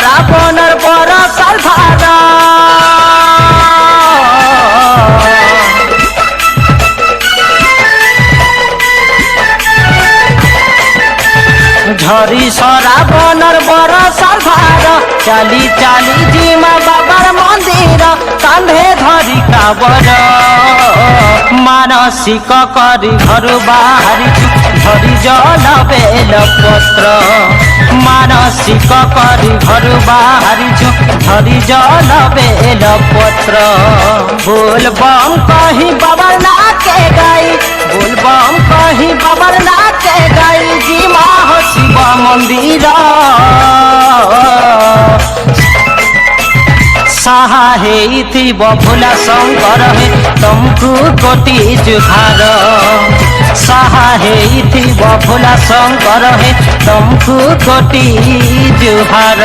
रावणर बरसाल भार झरी रावणर बरसाल भार चाली चाली जिमा बाबार मंदिर कांधे धरी काबर मानसिक करी घर बाहरी धरी जल बेल पत्र मानसिक करी घर बाहरी धरी जल बेल पत्र बोल बम कही बाबर ना के गई बोल बम कही बाबर ना के गई जिमा हो शिव मंदिर साहा हे भोला शंकर हे तुमको कोटि जुहार साहा हे भोला शंकर हे तुमको कोटि जुहार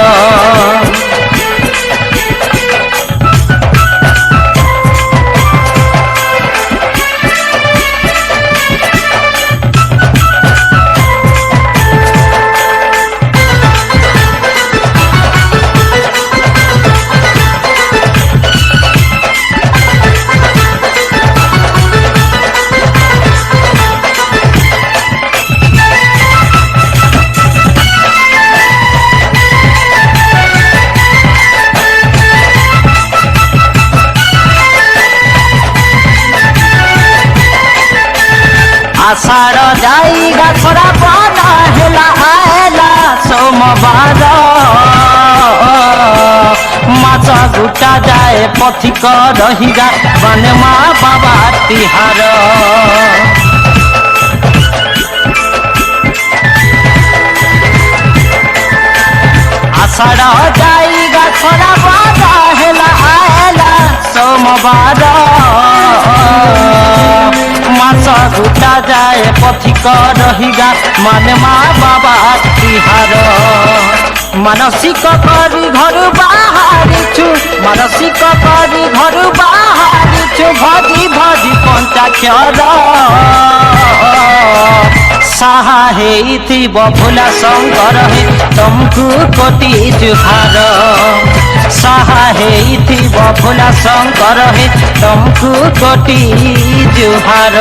आषाढ़ जाइगा थोड़ा पाना हेला आएला सोमवार माचा गुटा जाए पथिक रहीगा बनमा बाबा तिहार आषाढ़ जाइगा थोड़ा पाना हेला आएला सोमवार मासा गुटा जाए पथिक रहीगा मनमा बाबा तिहार मानसिक करी घर बाहरी छु मानसिक करी घर बाहरी छु भजी भजी पंचाक्षर साहा हे भोला शंकर हे तुमको कोटि जुहार साहा हे भोला शंकर हे तुमको कोटि जुहार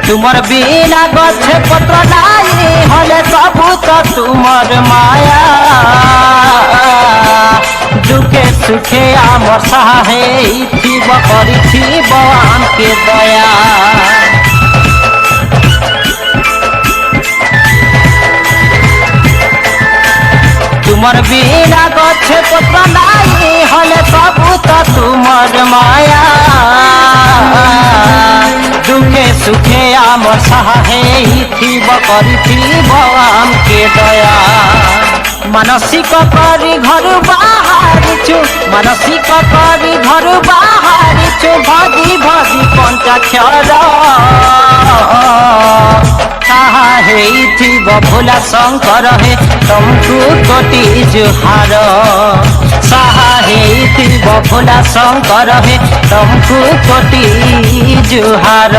तुमर बिना गछे पत्र नाही हले सबू तो तुमर माया दुखे सुखे आमर सहाय थीब करिथिब आमके दया तुमर बिना गछे पत्र नाही हले सबू तो तुमर माया दुखे सुखे आमर सहाय थीब करिथिब आमके दया मानसिक करी घर बाहरी छु मानसिक करी घर बाहरी छु भजी भजी पंचाक्षर साहा हे भोला शंकर हे तुमको कोटि जुहार साहा हे भोला शंकर हे तुमको कोटि जुहार।